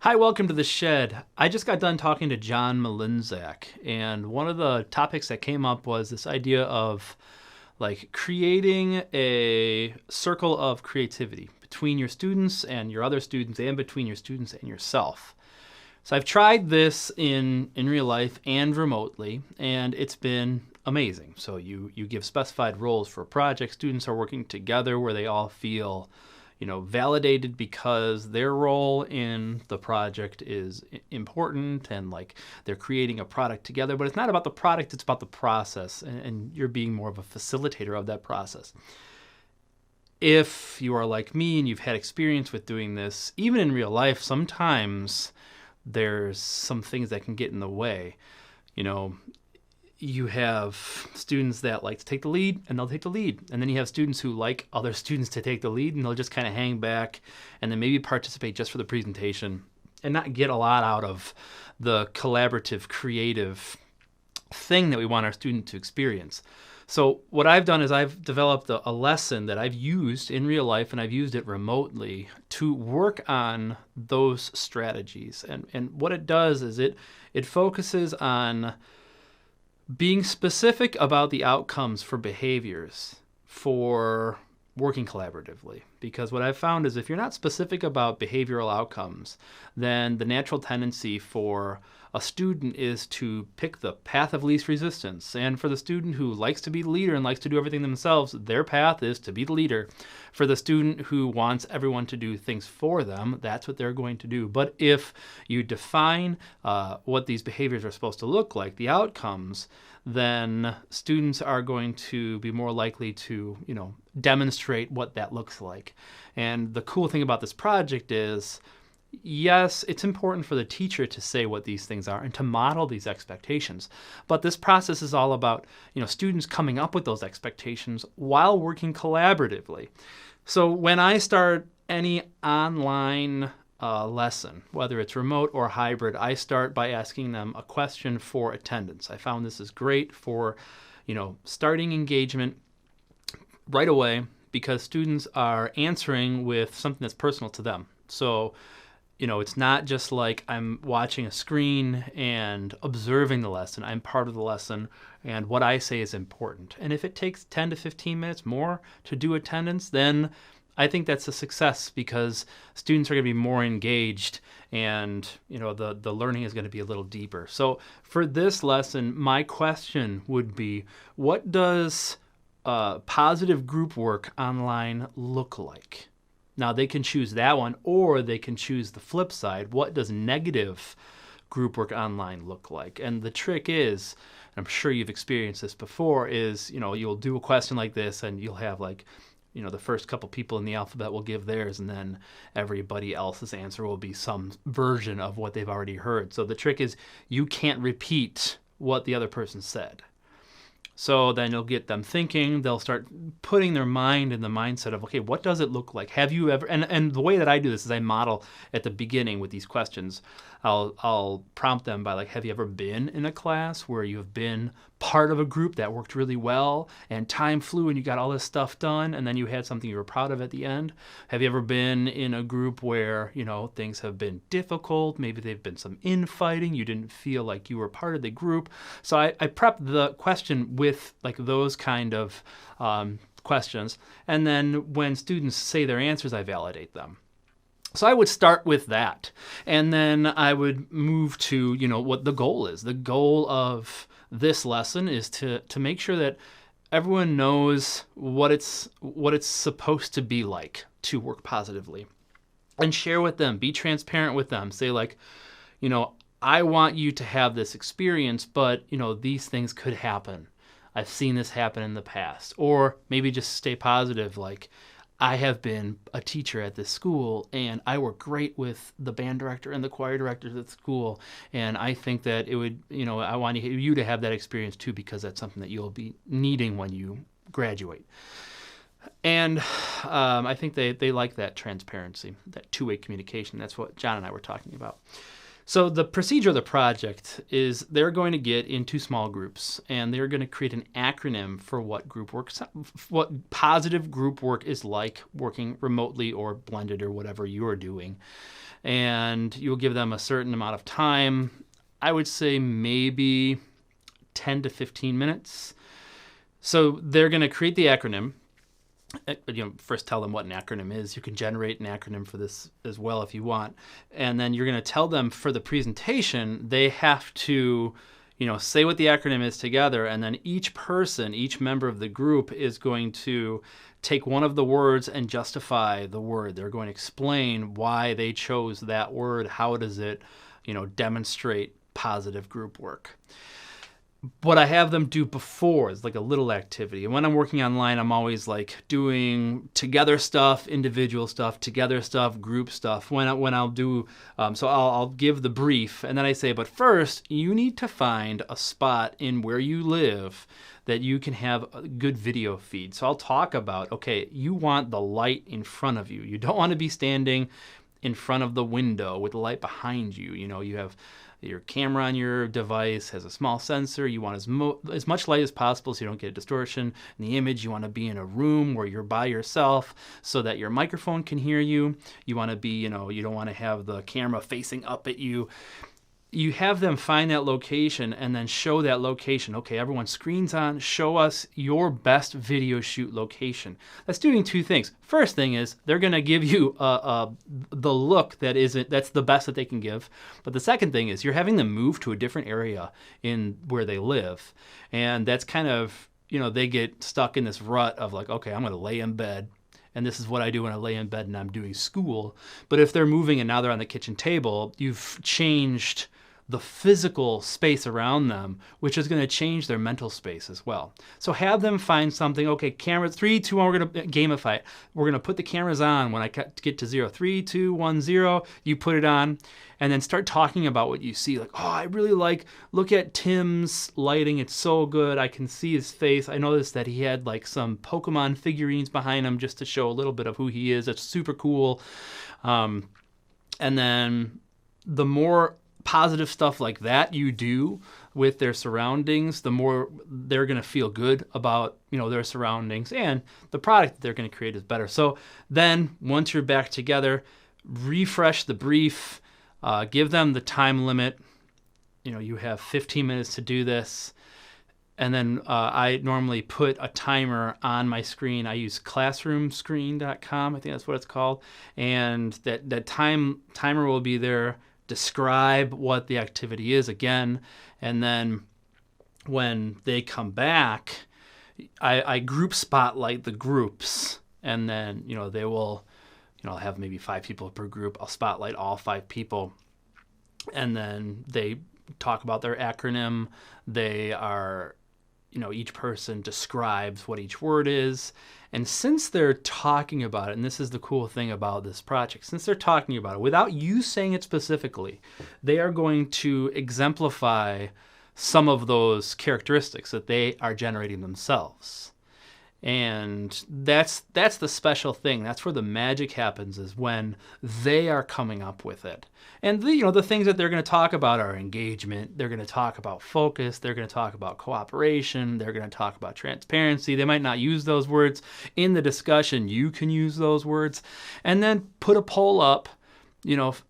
Hi, welcome to The Shed. I just got done talking to John Mlynczak, and one of the topics that came up was this idea of creating a circle of creativity between your students and your other students and between your students and yourself. So I've tried this in real life and remotely, and it's been amazing. So you give specified roles for a project. Students are working together where they all feel validated because their role in the project is important, and they're creating a product together. But it's not about the product, it's about the process, and you're being more of a facilitator of that process. If you are like me and you've had experience with doing this, even in real life, sometimes there's some things that can get in the way. You have students that like to take the lead, and they'll take the lead. And then you have students who like other students to take the lead, and they'll just kind of hang back and then maybe participate just for the presentation and not get a lot out of the collaborative, creative thing that we want our student to experience. So what I've done is I've developed a lesson that I've used in real life, and I've used it remotely to work on those strategies. And what it does is it focuses on being specific about the outcomes for behaviors for working collaboratively. Because what I've found is if you're not specific about behavioral outcomes, then the natural tendency for a student is to pick the path of least resistance. And for the student who likes to be the leader and likes to do everything themselves, their path is to be the leader. For the student who wants everyone to do things for them, that's what they're going to do. But if you define what these behaviors are supposed to look like, the outcomes, then students are going to be more likely to, demonstrate what that looks like. And the cool thing about this project is, yes, it's important for the teacher to say what these things are and to model these expectations. But this process is all about, students coming up with those expectations while working collaboratively. So when I start any online lesson, whether it's remote or hybrid, I start by asking them a question for attendance. I found this is great for, starting engagement right away because students are answering with something that's personal to them. So, it's not just like I'm watching a screen and observing the lesson. I'm part of the lesson, and what I say is important. And if it takes 10 to 15 minutes more to do attendance, then I think that's a success because students are going to be more engaged, and the learning is going to be a little deeper. So for this lesson, my question would be, what does positive group work online look like? Now they can choose that one, or they can choose the flip side. What does negative group work online look like? And the trick is, I'm sure you've experienced this before, is you'll do a question like this and you'll have the first couple people in the alphabet will give theirs, and then everybody else's answer will be some version of what they've already heard. So the trick is you can't repeat what the other person said. So then you'll get them thinking. They'll start putting their mind in the mindset of, okay, what does it look like? Have you ever, and the way that I do this is I model at the beginning with these questions. I'll prompt them by have you ever been in a class where you have been part of a group that worked really well and time flew and you got all this stuff done and then you had something you were proud of at the end? Have you ever been in a group where, things have been difficult? Maybe they've been some infighting. You didn't feel like you were part of the group. So I prep the question with those kind of questions. And then when students say their answers, I validate them. So I would start with that, and then I would move to, what the goal is. The goal of this lesson is to make sure that everyone knows what it's supposed to be like to work positively, and share with them, be transparent with them. Say I want you to have this experience, but these things could happen. I've seen this happen in the past. Or maybe just stay positive, I have been a teacher at this school and I work great with the band director and the choir directors at the school. And I think that it would, I want you to have that experience too, because that's something that you'll be needing when you graduate. And I think they like that transparency, that two-way communication. That's what John and I were talking about. So the procedure of the project is they're going to get into small groups, and they're going to create an acronym for what positive group work is like working remotely or blended or whatever you're doing. and you'll give them a certain amount of time. I would say maybe 10 to 15 minutes. So they're going to create the acronym. First tell them what an acronym is. You can generate an acronym for this as well if you want. And then you're going to tell them for the presentation, they have to, say what the acronym is together. And then each member of the group is going to take one of the words and justify the word. They're going to explain why they chose that word. How does it, demonstrate positive group work? What I have them do before is like a little activity. And when I'm working online, I'm always like doing together stuff, individual stuff, together stuff, group stuff. When I'll do, so I'll give the brief, and then I say, but first you need to find a spot in where you live that you can have a good video feed. So I'll talk about, okay, you want the light in front of you. You don't want to be standing in front of the window with the light behind you. You have your camera on your device has a small sensor. You want as much light as possible so you don't get a distortion in the image. You want to be in a room where you're by yourself so that your microphone can hear you. You want to be, you don't want to have the camera facing up at you. You have them find that location and then show that location. Okay, everyone, screen's on. Show us your best video shoot location. That's doing two things. First thing is they're going to give you the look that's the best that they can give. But the second thing is you're having them move to a different area in where they live. And that's kind of, they get stuck in this rut of like, okay, I'm going to lay in bed. And this is what I do when I lay in bed and I'm doing school. But if they're moving and now they're on the kitchen table, you've changed the physical space around them, which is going to change their mental space as well. So have them find something. Okay, cameras, 3, 2, 1, we're going to gamify it. We're going to put the cameras on when I get to 0. 3, 2, 1, 0, you put it on, and then start talking about what you see. Like, oh, I really look at Tim's lighting. It's so good. I can see his face. I noticed that he had like some Pokemon figurines behind him just to show a little bit of who he is. It's super cool. And then the more positive stuff like that you do with their surroundings, the more they're going to feel good about their surroundings, and the product that they're going to create is better. So then once you're back together, refresh the brief, give them the time limit. You have 15 minutes to do this. And then I normally put a timer on my screen. I use classroomscreen.com. I think that's what it's called. And that timer will be there. Describe what the activity is again, and then when they come back, I group spotlight the groups, and then they will have maybe 5 people per group. I'll spotlight all 5 people, and then they talk about their acronym. They are each person describes what each word is. And since they're talking about it, and this is the cool thing about this project, since they're talking about it, without you saying it specifically, they are going to exemplify some of those characteristics that they are generating themselves. And that's the special thing. That's where the magic happens, is when they are coming up with it. And the things that they're going to talk about are engagement. They're going to talk about focus. They're going to talk about cooperation. They're going to talk about transparency. They might not use those words in the discussion. You can use those words. And then put a poll up.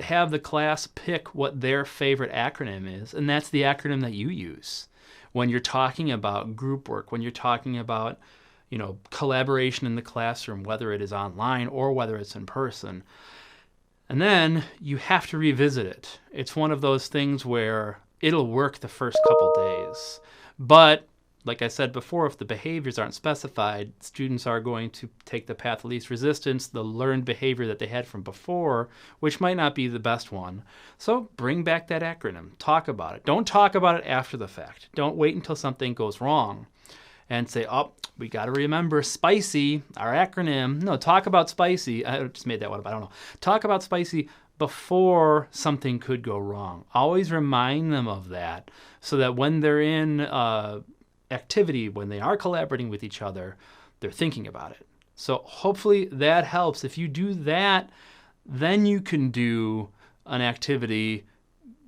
Have the class pick what their favorite acronym is, and that's the acronym that you use when you're talking about group work, when you're talking about collaboration in the classroom, whether it is online or whether it's in person. And then you have to revisit it. It's one of those things where it'll work the first couple days. But like I said before, if the behaviors aren't specified, students are going to take the path of least resistance, the learned behavior that they had from before, which might not be the best one. So bring back that acronym. Talk about it. Don't talk about it after the fact. Don't wait until something goes wrong and say, oh, we got to remember SPICY, our acronym. No, talk about SPICY. I just made that one up. I don't know. Talk about SPICY before something could go wrong. Always remind them of that so that when they're in activity, when they are collaborating with each other, they're thinking about it. So hopefully that helps. If you do that, then you can do an activity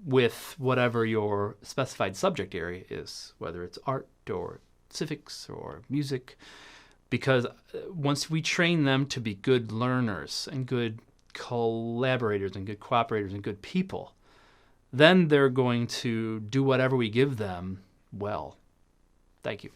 with whatever your specified subject area is, whether it's art or civics or music, because once we train them to be good learners and good collaborators and good cooperators and good people, then they're going to do whatever we give them well. Thank you.